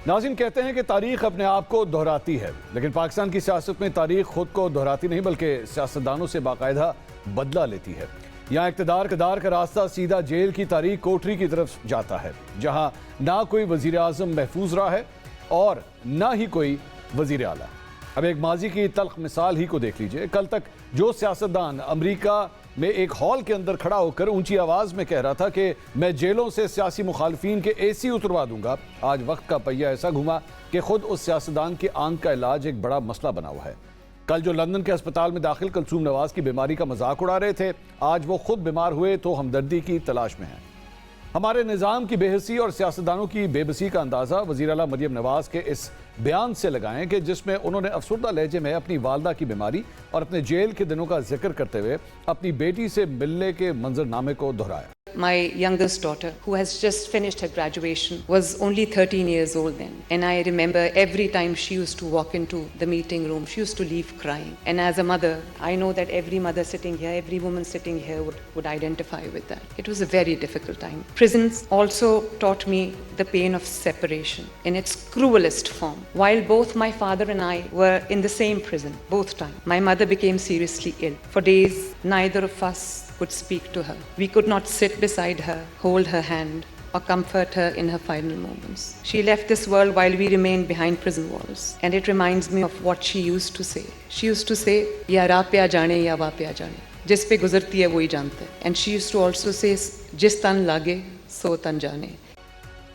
नाज़रीन, कहते हैं कि तारीख अपने आप को दोहराती है, लेकिन पाकिस्तान की सियासत में तारीख खुद को दोहराती नहीं बल्कि सियासतदानों से बाकायदा बदला लेती है। यहाँ इक़्तिदार कदार का रास्ता सीधा जेल की तारीख कोठरी की तरफ जाता है, जहाँ ना कोई वज़ीर आज़म महफूज रहा है और ना ही कोई वज़ीर आला। अब एक माजी की तल्ख मिसाल ही को देख लीजिए। कल तक जो सियासतदान अमरीका में एक हॉल के अंदर खड़ा होकर ऊंची आवाज़ में कह रहा था कि मैं जेलों से सियासी मुखालफिन के AC उतरवा दूंगा, आज वक्त का पहिया ऐसा घुमा कि खुद उस सियासतदान की आंख का इलाज एक बड़ा मसला बना हुआ है। कल जो लंदन के अस्पताल में दाखिल कुलसूम नवाज की बीमारी का मजाक उड़ा रहे थे, आज वो खुद बीमार हुए तो हमदर्दी की तलाश में हैं। हमारे निज़ाम की बेहसी और सियासतदानों की बेबसी का अंदाज़ा वज़ीर आला मरियम नवाज के इस बयान से लगाएं कि जिसमें उन्होंने अफसरदा लहजे में अपनी वालदा की बीमारी और अपने जेल के दिनों का जिक्र करते हुए अपनी बेटी से मिलने के मंजरनामे को दोहराया। My youngest daughter, who has just finished her graduation, was only 13 years old then. And I remember every time she used to walk into the meeting room, she used to leave crying. And as a mother, I know that every mother sitting here, every woman sitting here would identify with that. It was a very difficult time. Prisons also taught me the pain of separation in its cruelest form. While both my father and I were in the same prison, both times, my mother became seriously ill. For days, neither of us could speak to her. We could not sit beside her, hold her hand, or comfort her in her final moments. She left this world while we remained behind prison walls. And it reminds me of what she used to say. She used to say, Ya ra pe aa jaane, ya wa pe aa jaane. Jis pe guzarti hai, wohi janta hai. And she used to also say, Jis tan lage, so tan jaane.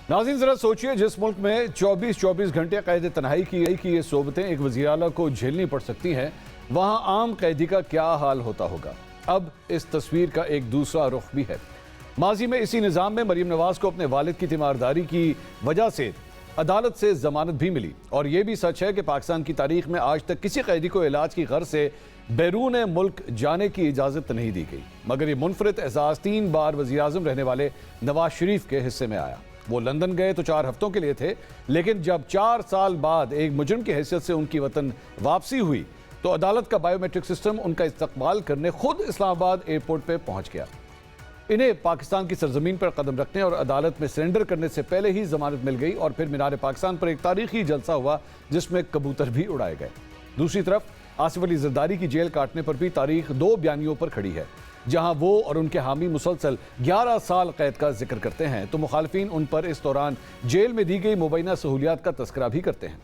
नाज़रीन, ज़रा सोचिए, जिस मुल्क में 24-24 घंटे कैद तन्हाई की ये सोबतें एक वज़ीर आला को झेलनी पड़ सकती हैं, वहाँ आम कैदी का क्या हाल होता होगा। अब इस तस्वीर का एक दूसरा रुख भी है। माजी में इसी निज़ाम में मरियम नवाज को अपने वालिद की तीमारदारी की वजह से अदालत से जमानत भी मिली। और यह भी सच है कि पाकिस्तान की तारीख में आज तक किसी कैदी को इलाज की गर्ज से बैरून मुल्क जाने की इजाज़त नहीं दी गई, मगर ये मुनफरिद एजाज़ 3 बार वज़ीर आज़म रहने वाले नवाज शरीफ के हिस्से में आया। वो लंदन गए तो 4 हफ्तों के लिए थे, लेकिन जब 4 साल बाद एक मुजरिम की हैसियत से उनकी वतन वापसी हुई तो अदालत का बायोमेट्रिक सिस्टम उनका इस्तकबाल करने खुद इस्लामाबाद एयरपोर्ट पर पहुंच गया। इन्हें पाकिस्तान की सरजमीन पर कदम रखने और अदालत में सरेंडर करने से पहले ही जमानत मिल गई और फिर मीनार पाकिस्तान पर एक तारीखी जलसा हुआ जिसमें कबूतर भी उड़ाए गए। दूसरी तरफ आसिफ अली जरदारी की जेल काटने पर भी तारीख 2 बयानियों पर खड़ी है, जहां वो और उनके हामी मुसलसल 11 साल कैद का जिक्र करते हैं तो मुखालफिन उन पर इस दौरान जेल में दी गई मुबैना सहूलियात का तस्करा भी करते हैं।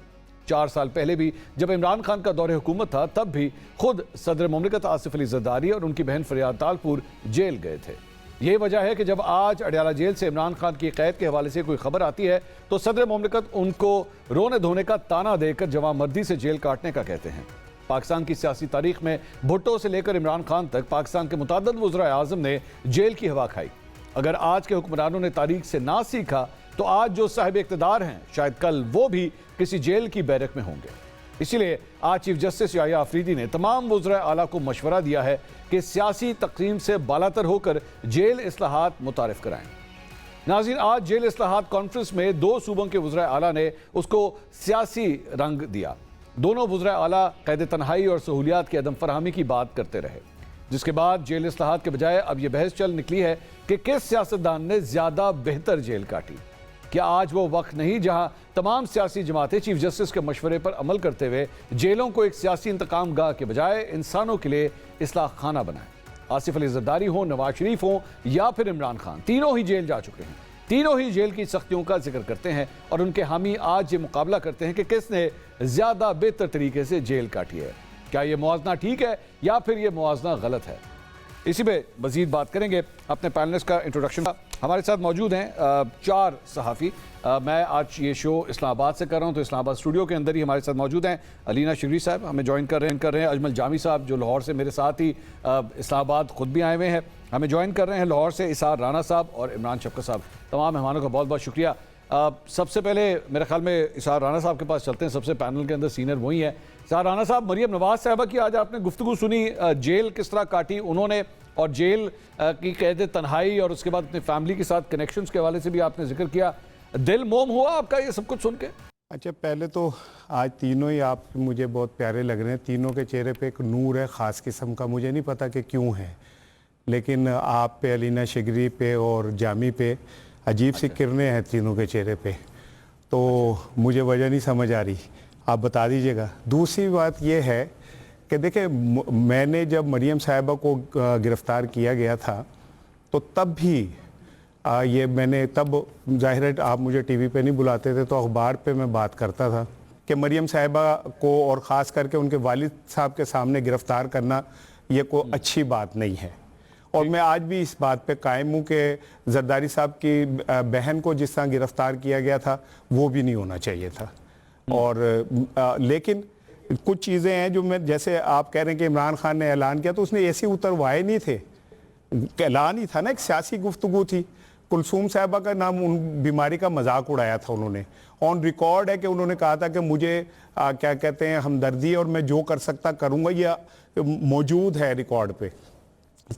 4 साल पहले भी जब इमरान खान का दौरे हुकूमत था, तब भी खुद सदर मुमलिकत आसिफ अली जरदारी और उनकी बहन फरियाद तालपुर जेल गए थे। यही वजह है कि जब आज अडयाला जेल से इमरान खान की कैद के हवाले से कोई खबर आती है तो सदर मुमलिकत उनको रोने धोने का ताना देकर जवामर्दी से जेल काटने का कहते हैं। पाकिस्तान की सियासी तारीख में भुट्टो से लेकर इमरान खान तक पाकिस्तान के मुतअद्दिद वज़राए आज़म ने जेल की हवा खाई। अगर आज के हुक्मरानों ने तारीख से ना सीखा तो आज जो साहिब इक़्तिदार हैं, शायद कल वो भी किसी जेल की बैरक में होंगे। इसीलिए आज चीफ जस्टिस याहिया आफरीदी ने तमाम वज़राए आला को मशवरा दिया है कि सियासी तक़सीम से बालातर होकर जेल इस्लाहात मुतारिफ कराएं। नाज़रीन, आज जेल इस्लाहात कॉन्फ्रेंस में 2 सूबों के वज़राए आला ने उसको सियासी रंग दिया। दोनों वज़राए आला कैद तन्हाई और सहूलियात की अदम फरहमी की बात करते रहे, जिसके बाद जेल इस्लाहात के बजाय अब यह बहस चल निकली है कि किस सियासतदान ने ज़्यादा बेहतर जेल काटी। क्या आज वो वक्त नहीं जहां तमाम सियासी जमातें चीफ जस्टिस के मशवरे पर अमल करते हुए जेलों को एक सियासी इंतकाम गाह के बजाय इंसानों के लिए इस्लाह खाना बनाएं? आसिफ अली जरदारी हो, नवाज शरीफ हो या फिर इमरान खान, तीनों ही जेल जा चुके हैं। तीनों ही जेल की सख्तियों का जिक्र करते हैं और उनके हामी आज ये मुकाबला करते हैं कि किसने ज़्यादा बेहतर तरीके से जेल काटी है। क्या ये मुआवजना ठीक है या फिर ये मुआवजना गलत है? इसी पे मजीद बात करेंगे। अपने पैनलिस्ट का इंट्रोडक्शन हमारे साथ मौजूद हैं 4 सहाफ़ी। मैं आज ये शो इस्लामाबाद से कर रहा हूँ, तो इस्लामाबाद स्टूडियो के अंदर ही हमारे साथ मौजूद हैं अलीना शिगरी साहब, हमें ज्वाइन कर रहे हैं अजमल जामी साहब जो लाहौर से मेरे साथ ही इस्लामाबाद ख़ुद भी आए हुए हैं, हमें ज्वाइन कर रहे हैं लाहौर से इसार राना साहब और इमरान शफकत साहब। तमाम मेहमानों का बहुत बहुत शुक्रिया। सबसे पहले मेरे ख्याल में इसार राना साहब के पास चलते हैं, सबसे पैनल के अंदर सीनियर वही हैं। इसार राना साहब, मरियम नवाज साहबा की आज आपने गुफ्तगू सुनी, जेल किस तरह काटी उन्होंने और जेल की कैद तन्हाई और उसके बाद अपनी फैमिली के साथ कनेक्शंस के हवाले से भी आपने जिक्र किया, दिल मोम हुआ आपका ये सब कुछ सुन के? अच्छा, पहले तो आज तीनों ही आप मुझे बहुत प्यारे लग रहे हैं। तीनों के चेहरे पे एक नूर है ख़ास किस्म का, मुझे नहीं पता कि क्यों है, लेकिन आप पे, अलीना शिगरी पे और जामी पे अजीब सी किरणें हैं तीनों के चेहरे पे। तो मुझे वजह नहीं समझ आ रही, आप बता दीजिएगा। दूसरी बात ये है कि देखिए, मैंने जब मरियम साहिबा को गिरफ्तार किया गया था तो तब भी ये मैंने तब, जाहिर है आप मुझे टीवी पे नहीं बुलाते थे, तो अखबार पे मैं बात करता था कि मरियम साहिबा को और ख़ास करके उनके वालिद साहब के सामने गिरफ्तार करना ये कोई अच्छी बात नहीं है। और मैं आज भी इस बात पे कायम हूँ कि जरदारी साहब की बहन को जिस तरह गिरफ्तार किया गया था वो भी नहीं होना चाहिए था। और लेकिन कुछ चीज़ें हैं जो मैं, जैसे आप कह रहे हैं कि इमरान खान ने ऐलान किया, तो उसने ऐसे उतरवाए नहीं थे, ऐलान ही था ना, एक सियासी गुफ्तगू थी। कुलसूम साहिबा का नाम, उन बीमारी का मजाक उड़ाया था उन्होंने। ऑन रिकॉर्ड है कि उन्होंने कहा था कि मुझे क्या कहते हैं, हमदर्दी और मैं जो कर सकता करूँगा, यह मौजूद है रिकॉर्ड पे।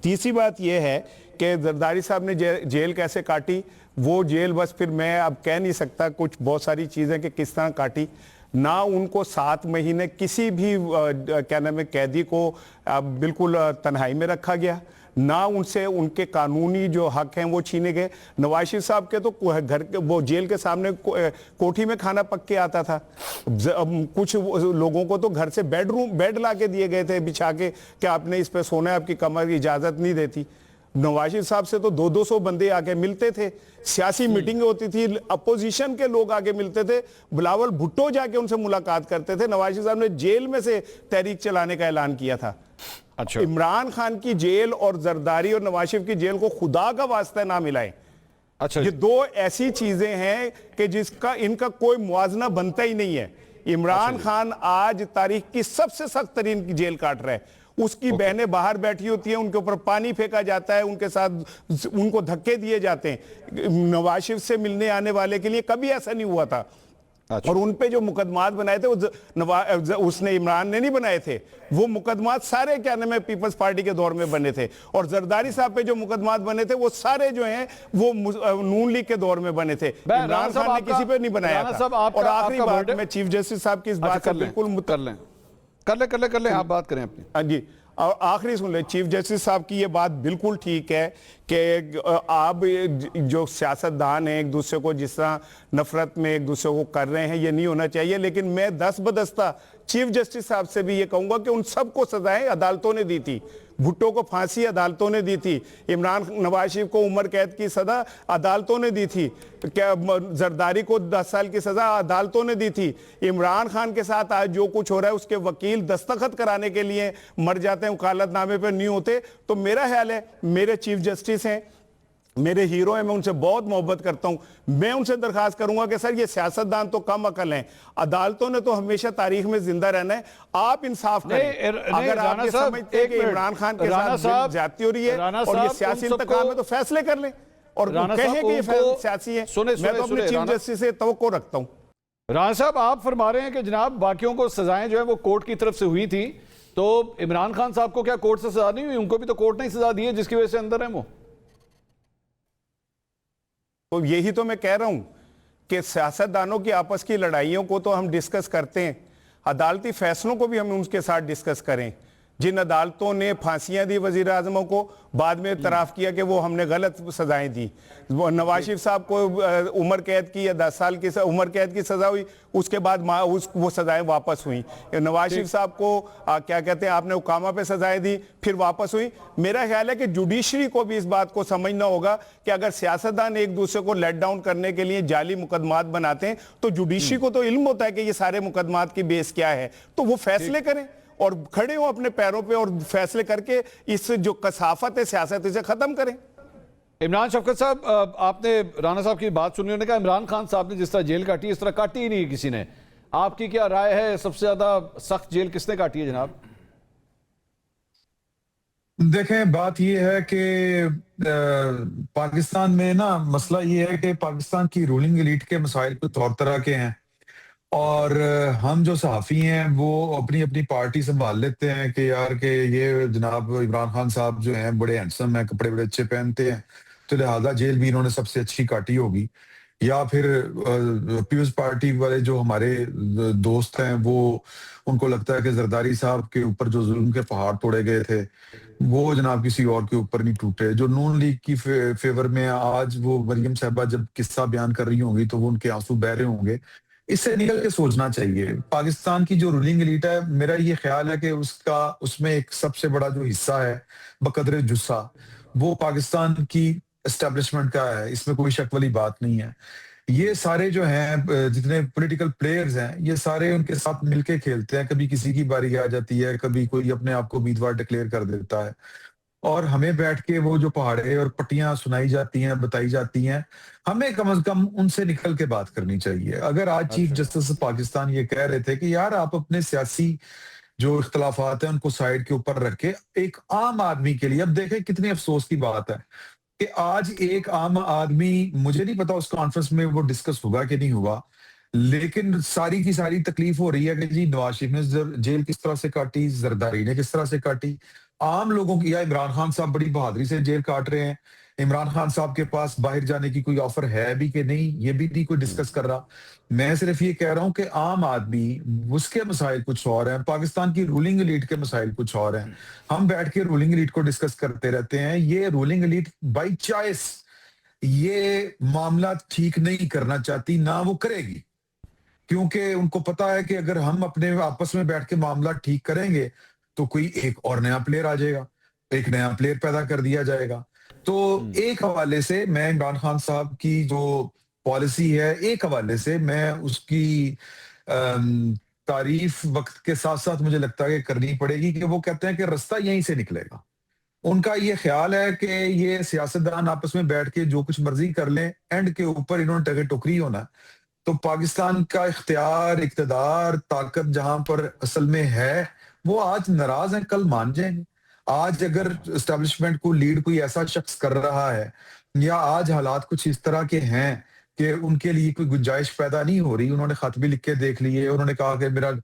तीसरी बात यह है कि जरदारी साहब ने जेल कैसे काटी, वो जेल बस फिर मैं अब कह नहीं सकता, कुछ बहुत सारी चीज़ें कि किस तरह काटी। ना उनको 7 महीने किसी भी क्या नाम है कैदी को बिल्कुल तन्हाई में रखा गया, ना उनसे उनके कानूनी जो हक हैं वो छीने गए। नवाज शरीफ साहब के तो घर के, वो जेल के सामने कोठी में खाना पक के आता था। कुछ लोगों को तो घर से बेड ला के दिए गए थे बिछा के कि आपने इस पे सोना है, आपकी कमर की इजाज़त नहीं देती। नवाज शरीफ साहब से तो 200-200 बंदे आके मिलते थे, सियासी मीटिंग होती थी, अपोजिशन के लोग आके मिलते थे, बिलावल भुट्टो जाके उनसे मुलाकात करते थे। नवाज शरीफ साहब ने जेल में से तहरीक चलाने का ऐलान किया था। अच्छा, इमरान खान की जेल और जरदारी और नवाज शरीफ की जेल को खुदा का वास्ता ना मिलाएं। अच्छा, ये दो ऐसी चीजें हैं कि जिसका इनका कोई मुआवजा बनता ही नहीं है। इमरान खान आज तारीख की सबसे सख्त तरीन जेल काट रहा है। उसकी बहनें बाहर बैठी होती हैं, उनके ऊपर पानी फेंका जाता है, उनके साथ उनको धक्के दिए जाते हैं। नवाज शरीफ से मिलने आने वाले के लिए कभी ऐसा नहीं हुआ था। अच्छा। और उन पे जो मुकदमात बनाए थे वो उसने, इमरान ने नहीं बनाए थे। वो मुकदमात सारे क्या नाम है पीपल्स पार्टी के दौर में बने थे। और जरदारी साहब पे जो मुकदमात बने थे वो सारे जो हैं वो नून लीग के दौर में बने थे। इमरान खान ने किसी पे नहीं बनाया था। और आखिरी बात, मैं चीफ जस्टिस साहब की इस बात से बिल्कुल कर लें, आप बात करें अपनी। हाँ जी, और आखिरी सुन ले, चीफ जस्टिस साहब की ये बात बिल्कुल ठीक है कि आप जो सियासतदान हैं एक दूसरे को जिस तरह नफरत में एक दूसरे को कर रहे हैं, ये नहीं होना चाहिए। लेकिन मैं दस्तबदस्ता चीफ जस्टिस साहब से भी ये कहूंगा कि उन सबको सजाएं अदालतों ने दी थी। भुट्टो को फांसी अदालतों ने दी थी, नवाज शरीफ को उम्र कैद की सजा अदालतों ने दी थी, क्या जरदारी को 10 साल की सजा अदालतों ने दी थी। इमरान खान के साथ आज जो कुछ हो रहा है उसके वकील दस्तखत कराने के लिए मर जाते हैं, वकालतनामे पर नहीं होते। तो मेरा ख्याल है, मेरे चीफ जस्टिस हैं, मेरे हीरो हैं, मैं उनसे बहुत मोहब्बत करता हूं। मैं उनसे दरखास्त करूंगा कि सर ये सियासतदान तो कम अकल हैं, अदालतों ने तो हमेशा तारीख में जिंदा रहना है, आप इंसाफ करें। अगर आप ये समझते हैं कि इमरान खान के साथ ज्यादती हो रही है और ये सियासी इंतकाम है तो फैसले कर लें और कहें कि ये सियासी है। मैं तो अपने चीफ जस्टिस से तवक्को रखता हूं। राणा साहब, आप फरमा रहे हैं कि जनाब बाकियों को सजाएं जो है वो कोर्ट की तरफ से हुई थी, तो इमरान खान साहब को क्या कोर्ट से सजा नहीं हुई? उनको भी तो कोर्ट ने सजा दी है जिसकी वजह से अंदर है वो। तो यही तो मैं कह रहा हूं कि सियासतदानों की आपस की लड़ाइयों को तो हम डिस्कस करते हैं, अदालती फैसलों को भी हम उनके साथ डिस्कस करें। जिन अदालतों ने फांसियां दी वजीर आजमों को, बाद में इतराफ किया कि वो हमने गलत सजाएं दी। नवाज शरीफ साहब को उम्र कैद की या 10 साल की उम्र कैद की सजा हुई, उसके बाद वो सजाएं वापस हुई। नवाज शरीफ साहब को क्या कहते हैं, आपने उकामा पे सजाएं दी फिर वापस हुई। मेरा ख्याल है कि जुडिशरी को भी इस बात को समझना होगा कि अगर सियासतदान एक दूसरे को लेट डाउन करने के लिए जाली मुकदमात बनाते हैं तो जुडिशरी को तो इल्म होता है कि ये सारे मुकदमात की बेस क्या है, तो वो फैसले करें और खड़े हो अपने पैरों पे और फैसले करके इस जो कसाफत है सियासत इसे खत्म करें। इमरान शफकत साहब, आपने राणा साहब की बात सुनी, उन्होंने कहा इमरान खान साहब ने जिस तरह जेल काटी इस तरह काटी ही नहीं किसी ने। आपकी क्या राय है, सबसे ज्यादा सख्त जेल किसने काटी है जनाब? देखें, बात यह है कि पाकिस्तान में ना मसला ये है कि पाकिस्तान की रूलिंग एलीट के मसाइल कुछ और तरह के हैं और हम जो सहाफ़ी हैं वो अपनी अपनी पार्टी संभाल लेते हैं कि यार कि ये जनाब इमरान खान साहब जो हैं बड़े हैंडसम हैं, कपड़े बड़े अच्छे पहनते हैं, तो लिहाजा जेल भी इन्होंने सबसे अच्छी काटी होगी। या फिर पीपल्स पार्टी वाले जो हमारे दोस्त हैं, वो उनको लगता है कि जरदारी साहब के ऊपर जो जुल्म के पहाड़ तोड़े गए थे वो जनाब किसी और के ऊपर नहीं टूटे। जो नून लीग की फेवर में आज वो मरियम साहबा जब किस्सा बयान कर रही होंगी तो वो उनके आंसू बह रहे होंगे। इससे निकल के सोचना चाहिए। पाकिस्तान की जो रूलिंग एलीट है, मेरा ये ख्याल है कि उसमें एक सबसे बड़ा जो हिस्सा है बकदरे जुस्सा, वो पाकिस्तान की एस्टेब्लिशमेंट का है। इसमें कोई शक वाली बात नहीं है। ये सारे जो हैं जितने पॉलिटिकल प्लेयर्स हैं, ये सारे उनके साथ मिलके खेलते हैं। कभी किसी की बारी आ जाती है, कभी कोई अपने आप को उम्मीदवार डिक्लेयर कर देता है, और हमें बैठ के वो जो पहाड़े और पट्टियां सुनाई जाती हैं, बताई जाती हैं, हमें कम से कम उनसे निकल के बात करनी चाहिए। अगर आज चीफ अच्छा। जस्टिस पाकिस्तान ये कह रहे थे कि यार आप अपने सियासी जो इख्तलाफात हैं उनको साइड के ऊपर रख के एक आम आदमी के लिए, अब देखें कितनी अफसोस की बात है कि आज एक आम आदमी, मुझे नहीं पता उस कॉन्फ्रेंस में वो डिस्कस हुआ कि नहीं हुआ, लेकिन सारी की सारी तकलीफ हो रही है कि जी नवाज शरीफ ने जेल किस तरह से काटी, जरदारी ने किस तरह से काटी, आम लोगों की, या इमरान खान साहब बड़ी बहादुरी से जेल काट रहे हैं। इमरान खान साहब के पास बाहर जाने की कोई ऑफर है भी कि नहीं, ये भी नहीं कोई डिस्कस कर रहा। मैं सिर्फ ये कह रहा हूं कि आम आदमी, उसके मसाइल कुछ और हैं, पाकिस्तान की रूलिंग एलीट के मसाइल कुछ और हैं। हम बैठ के रूलिंग एलीट को डिस्कस करते रहते हैं। ये रूलिंग एलीट बाई चॉइस ये मामला ठीक नहीं करना चाहती, ना वो करेगी, क्योंकि उनको पता है कि अगर हम अपने आपस में बैठ के मामला ठीक करेंगे तो कोई एक और नया प्लेयर आ जाएगा, एक नया प्लेयर पैदा कर दिया जाएगा। तो एक हवाले से मैं इमरान खान साहब की जो पॉलिसी है, एक हवाले से मैं उसकी तारीफ वक्त के साथ साथ मुझे लगता है कि करनी पड़ेगी, कि वो कहते हैं कि रास्ता यहीं से निकलेगा। उनका ये ख्याल है कि ये सियासतदान आपस में बैठ के जो कुछ मर्जी कर लें, एंड के ऊपर इन्होंने टगे टोकरी होना। तो पाकिस्तान का इख्तियार, इक़्तिदार, ताकत जहां पर असल में है, वो आज नाराज हैं, कल मान जाएंगे। आज अगर एस्टेब्लिशमेंट को लीड कोई ऐसा शख्स कर रहा है, या आज हालात कुछ इस तरह के हैं कि उनके लिए कोई गुंजाइश पैदा नहीं हो रही, उन्होंने खत भी लिख के देख लिए, उन्होंने कहा कि मेरा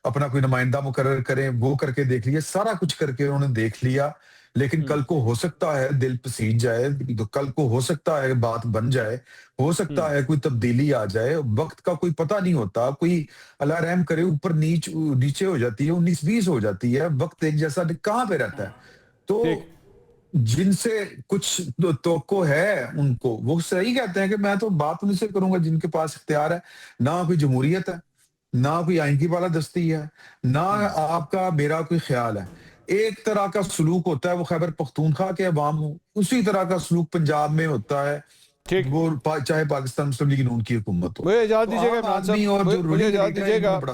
अपना कोई नुमाइंदा मुकर्रर करें, वो करके देख लिया, सारा कुछ करके उन्होंने देख लिया, लेकिन कल को हो सकता है दिल पसीज जाए, तो कल को हो सकता है बात बन जाए, हो सकता है कोई तब्दीली आ जाए। वक्त का कोई पता नहीं होता, कोई अल्लाह रहम करे ऊपर नीचे हो जाती है, 19-20 हो जाती है, वक्त एक जैसा कहाँ पे रहता है। ठीक। तो जिनसे कुछ तो है उनको, वो सही कहते हैं कि मैं तो बात उनसे करूंगा जिनके पास इख्तियार है। ना कोई जमहूरियत है, ना कोई आइन की बालादस्ती है, ना आपका मेरा कोई ख्याल है। एक तरह का सलूक होता है वो खैबर पख्तूनख्वा के अवाम हो, उसी तरह का सलूक पंजाब में होता है, ठीक। वो चाहे पाकिस्तान मुस्लिम लीग नून की हुकूमत हो। मुझे इजाजत तो दीजिएगा आम इमरान आदमी साहब, और जो मुझे रूलिंग इजाजत एलीट है, दीजिएगा। इनमें बड़ा